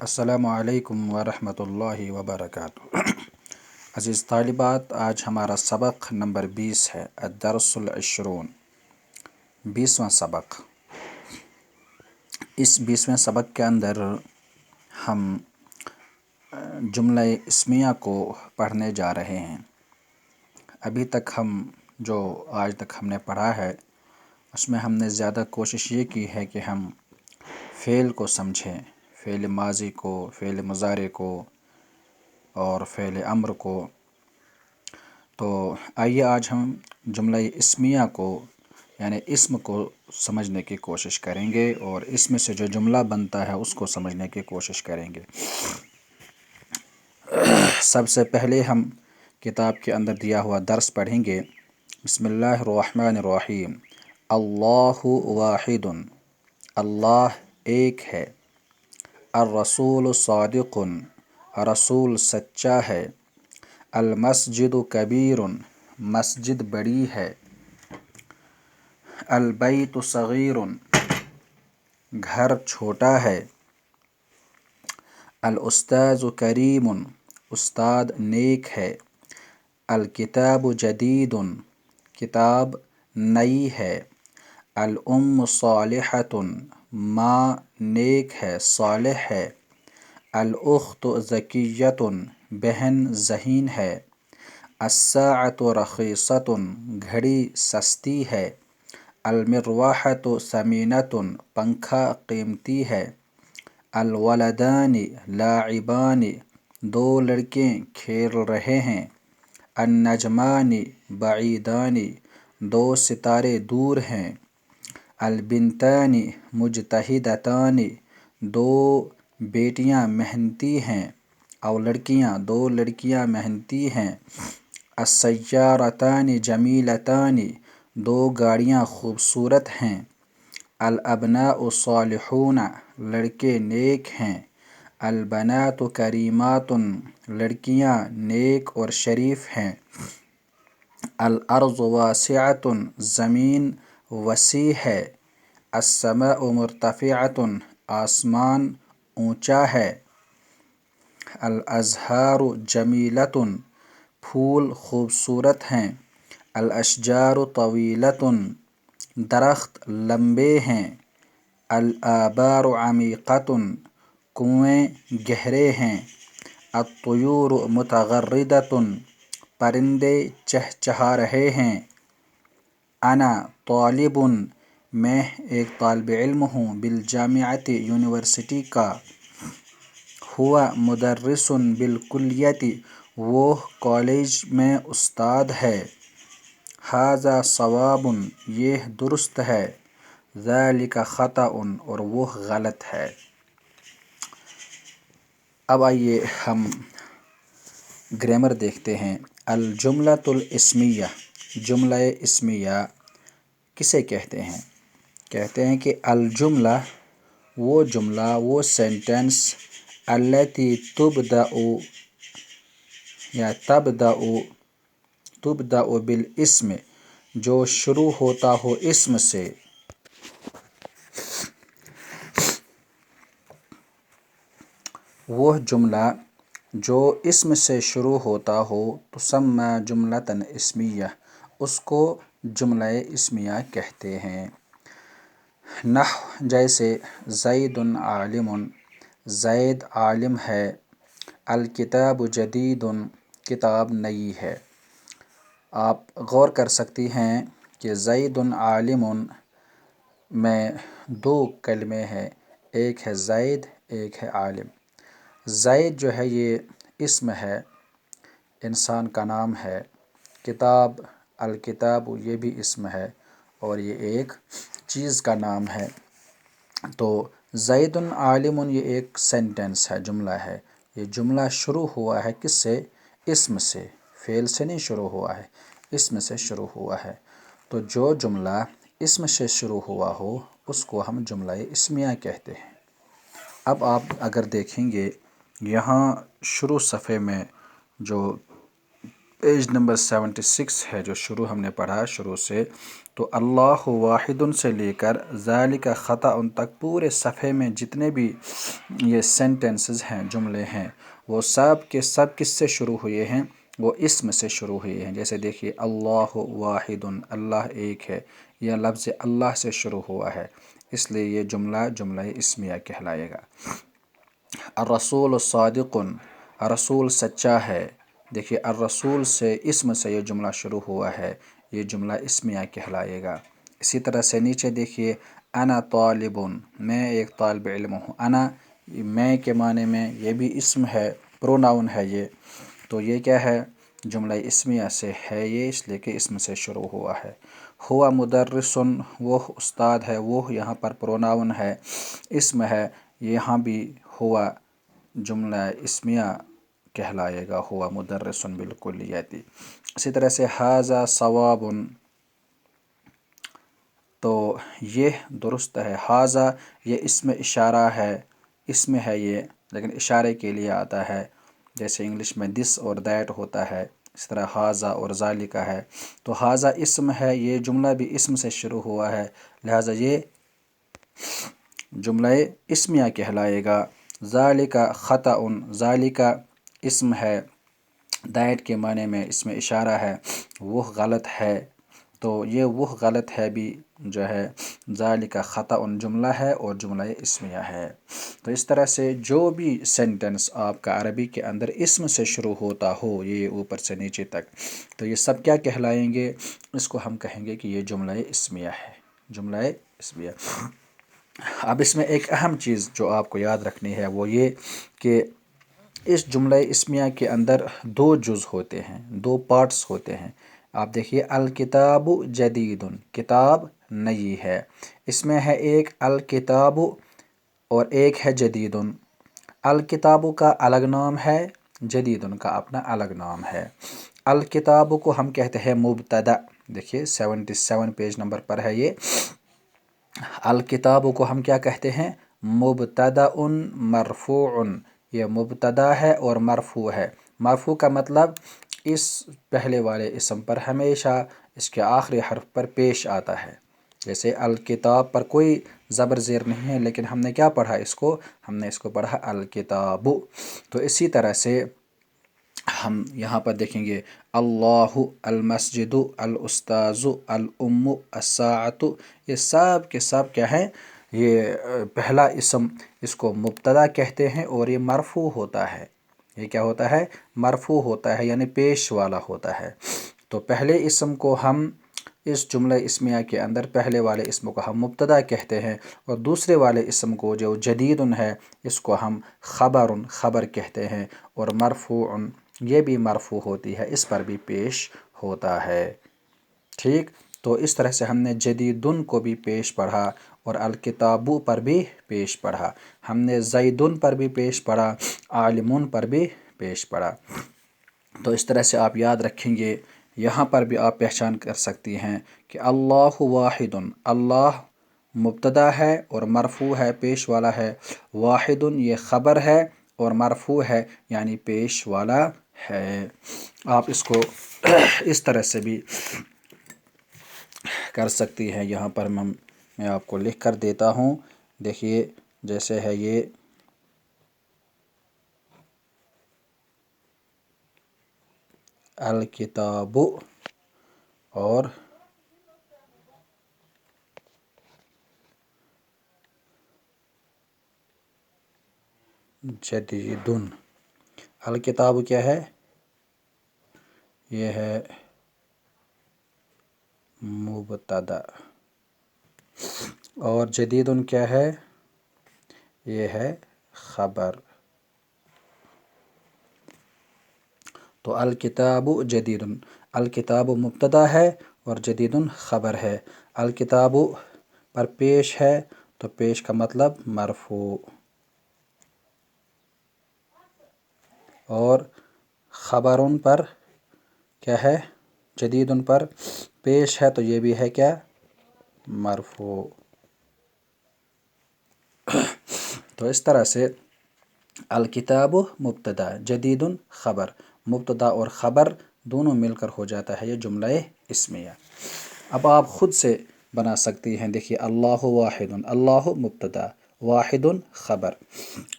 السلام علیکم ورحمۃ اللہ وبرکاتہ۔ عزیز طالبات، آج ہمارا سبق نمبر 20 ہے، الدرس العشرون، 20واں سبق۔ اس 20ویں سبق کے اندر ہم جملہ اسمیہ کو پڑھنے جا رہے ہیں۔ ابھی تک آج تک ہم نے پڑھا ہے، اس میں ہم نے زیادہ کوشش یہ کی ہے کہ ہم فعل کو سمجھیں، فعل ماضی کو، فعل مضارع کو اور فعل امر کو۔ تو آئیے آج ہم جملہ اسمیہ کو یعنی اسم کو سمجھنے کی کوشش کریں گے، اور اس میں سے جو جملہ بنتا ہے اس کو سمجھنے کی کوشش کریں گے۔ سب سے پہلے ہم کتاب کے اندر دیا ہوا درس پڑھیں گے۔ بسم اللہ الرحمن الرحیم۔ اللہ واحد، اللہ ایک ہے۔ الرسول صادق، رسول سچا ہے۔ المسجد کبیر، مسجد بڑی ہے۔ البیت صغیر، گھر چھوٹا ہے۔ الاستاذ کریم، استاد نیک ہے۔ الکتاب جدید، کتاب نئی ہے۔ الام صالحۃ، ماں نیک ہے، صالح ہے۔ الاخت ذکیۃ، بہن ذہین ہے۔ الساعۃ رخیصۃ، گھڑی سستی ہے۔ المروحۃ ثمینۃ، پنکھا قیمتی ہے۔ الولدان لاعبان، دو لڑکے کھیل رہے ہیں۔ النجمان بعیدان، دو ستارے دور ہیں۔ البنتان مجتہدتان، دو بیٹیاں محنتی ہیں، دو لڑکیاں محنتی ہیں۔ السیارتان جمیلتان، دو گاڑیاں خوبصورت ہیں۔ الابناء صالحون، لڑکے نیک ہیں۔ البنات کریمات، لڑکیاں نیک اور شریف ہیں۔ الارض واسعۃ، زمین وسیع ہے۔ السماء مرتفعۃ، آسمان اونچا ہے۔ الازہار جمیلۃ، پھول خوبصورت ہیں۔ الاشجار طویلۃ، درخت لمبے ہیں۔ الآبار عمیقۃ، کنویں گہرے ہیں۔ الطیور متغردۃ، پرندے چہچہا رہے ہیں۔ انا طالب، میں ایک طالب علم ہوں، بالجامعۃ، یونیورسٹی کا۔ هو مدرس بالکلیۃ، وہ کالج میں استاد ہے۔ ھذا صواب، یہ درست ہے۔ ذلک خطأ، اور وہ غلط ہے۔ اب آئیے ہم گرامر دیکھتے ہیں۔ الجملۃ الاسمیہ، جملہ اسمیہ کسے کہتے ہیں؟ کہتے ہیں کہ الجملہ، وہ جملہ، وہ سینٹنس، التی تبدأ بالاسم، جو شروع ہوتا ہو اسم سے۔ وہ جملہ جو اسم سے شروع ہوتا ہو، تسمی جملۃ اسمیہ، اس کو جملہ اسمیہ کہتے ہیں۔ نحو جیسے زید عالم، زید عالم ہے۔ الکتاب جدید، کتاب نئی ہے۔ آپ غور کر سکتی ہیں کہ زید عالم میں دو کلمے ہیں، ایک ہے زید، ایک ہے عالم۔ زید جو ہے یہ اسم ہے، انسان کا نام ہے۔ کتاب، الکتاب، یہ بھی اسم ہے اور یہ ایک چیز کا نام ہے۔ تو زید عالم یہ ایک سینٹنس ہے، جملہ ہے۔ یہ جملہ شروع ہوا ہے کس سے؟ اسم سے، فعل سے نہیں شروع ہوا ہے، اسم سے شروع ہوا ہے۔ تو جو جملہ اسم سے شروع ہوا ہو اس کو ہم جملہ اسمیہ کہتے ہیں۔ اب آپ اگر دیکھیں گے، یہاں شروع صفحے میں جو پیج نمبر 76 ہے جو شروع ہم نے پڑھا شروع سے، تو اللہ واحد سے لے کر ذالک خطا تک پورے صفحے میں جتنے بھی یہ سینٹنسز ہیں، جملے ہیں، وہ سب کے سب کس سے شروع ہوئے ہیں؟ وہ اسم سے شروع ہوئے ہیں۔ جیسے دیکھیے اللہ واحد، اللہ ایک ہے، یہ لفظ اللہ سے شروع ہوا ہے، اس لیے یہ جملہ اسمیہ کہلائے گا۔ الرسول صادق، رسول سچا ہے، دیکھیے الرسول سے اسم سے یہ جملہ شروع ہوا ہے، یہ جملہ اسمیہ کہلائے گا۔ اسی طرح سے نیچے دیکھیے انا طالب، میں ایک طالب علم ہوں، انا میں کے معنی میں یہ بھی اسم ہے، پروناؤن ہے یہ، تو یہ کیا ہے؟ جملہ اسمیہ سے ہے یہ، اس لیے کہ اسم سے شروع ہوا ہے۔ ہوا مدرسن، وہ استاد ہے، وہ یہاں پر پروناؤن ہے، اسم ہے، یہاں بھی ہوا جملہ اسمیہ کہلائے گا، ہوا مدرسن بالکلیتی۔ اسی طرح سے ھذا ثواب، تو یہ درست ہے، ھذا یہ اسم اشارہ ہے، اسم ہے یہ لیکن اشارے کے لیے آتا ہے، جیسے انگلش میں دس اور دیٹ ہوتا ہے، اس طرح ھذا اور ذالک ہے، تو ھذا اسم ہے، یہ جملہ بھی اسم سے شروع ہوا ہے، لہٰذا یہ جملہ اسمیہ کہلائے گا۔ ذالک خطأ، ذالک اسم ہے، دیٹ کے معنی میں اسم اشارہ ہے، وہ غلط ہے، تو یہ وہ غلط ہے بھی جو ہے ذالک خطأ جملہ ہے اور جملہ اسمیہ ہے۔ تو اس طرح سے جو بھی سینٹنس آپ کا عربی کے اندر اسم سے شروع ہوتا ہو، یہ اوپر سے نیچے تک، تو یہ سب کیا کہلائیں گے؟ اس کو ہم کہیں گے کہ یہ جملہ اسمیہ ہے، جملہ اسمیہ۔ اب اس میں ایک اہم چیز جو آپ کو یاد رکھنی ہے وہ یہ کہ اس جملہ اسمیہ کے اندر دو جز ہوتے ہیں، دو پارٹس ہوتے ہیں۔ آپ دیکھیے الکتاب جدید، کتاب نئی ہے، اس میں ہے ایک الکتاب اور ایک ہے جدید۔ الکتاب کا الگ نام ہے، جدید کا اپنا الگ نام ہے۔ الکتاب کو ہم کہتے ہیں مبتدا، دیکھیے 77 پیج نمبر پر ہے یہ۔ الکتاب کو ہم کیا کہتے ہیں؟ مبتدا مرفوع، یہ مبتدا ہے اور مرفوع ہے۔ مرفوع کا مطلب اس پہلے والے اسم پر ہمیشہ اس کے آخری حرف پر پیش آتا ہے، جیسے الکتاب پر کوئی زبر زیر نہیں ہے، لیکن ہم نے کیا پڑھا اس کو؟ ہم نے اس کو پڑھا الکتاب۔ تو اسی طرح سے ہم یہاں پر دیکھیں گے اللہ، المسجد، الاستاذ، الام، الساعۃ، یہ سب کے سب کیا ہیں؟ یہ پہلا اسم، اس کو مبتدا کہتے ہیں اور یہ مرفوع ہوتا ہے، یہ کیا ہوتا ہے؟ مرفوع ہوتا ہے، یعنی پیش والا ہوتا ہے۔ تو پہلے اسم کو ہم اس جملہ اسمیہ کے اندر پہلے والے اسم کو ہم مبتدا کہتے ہیں، اور دوسرے والے اسم کو جو جدید ہے اس کو ہم خبر کہتے ہیں، اور مرفوع یہ بھی مرفوع ہوتی ہے، اس پر بھی پیش ہوتا ہے۔ ٹھیک، تو اس طرح سے ہم نے جدیدن کو بھی پیش پڑھا اور الکتاب پر بھی پیش پڑھا، ہم نے زیدن پر بھی پیش پڑھا، عالمون پر بھی پیش پڑھا۔ تو اس طرح سے آپ یاد رکھیں گے، یہاں پر بھی آپ پہچان کر سکتی ہیں کہ اللہ واحد، اللہ مبتدا ہے اور مرفوع ہے، پیش والا ہے، واحد یہ خبر ہے اور مرفوع ہے یعنی پیش والا ہے۔ آپ اس کو اس طرح سے بھی کر سکتی ہیں، یہاں پر میں آپ کو لکھ کر دیتا ہوں، دیکھیے جیسے ہے یہ الکتاب اور جدیدن۔ الکتاب کیا ہے؟ یہ ہے مبتدا، اور جدیدن کیا ہے؟ یہ ہے خبر۔ تو الکتاب جدید، الکتاب مبتدا ہے اور جدید خبر ہے۔ الکتاب پر پیش ہے تو پیش کا مطلب مرفوع، اور خبرن پر کیا ہے؟ جدید پر پیش ہے تو یہ بھی ہے کیا؟ مرفوع۔ تو اس طرح سے الکتاب مبتدا، جدید خبر، مبتدا اور خبر دونوں مل کر ہو جاتا ہے یہ جملہ اسمیہ۔ اب آپ خود سے بنا سکتی ہیں، دیکھیے اللہ واحد، اللہ مبتدا، واحد خبر،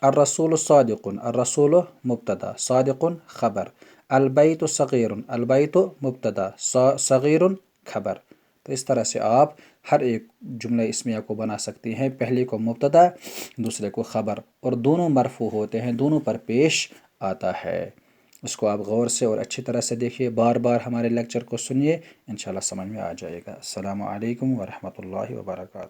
الرسول صادق، الرسول مبتدا، صادق خبر، البیت صغیر، البیت مبتدا، صغیر خبر۔ تو اس طرح سے آپ ہر ایک جملہ اسمیہ کو بنا سکتی ہیں، پہلے کو مبتدا دوسرے کو خبر، اور دونوں مرفوع ہوتے ہیں، دونوں پر پیش آتا ہے۔ اس کو آپ غور سے اور اچھی طرح سے دیکھیے، بار بار ہمارے لیکچر کو سنیے، انشاءاللہ سمجھ میں آ جائے گا۔ السلام علیکم ورحمۃ اللہ وبرکاتہ۔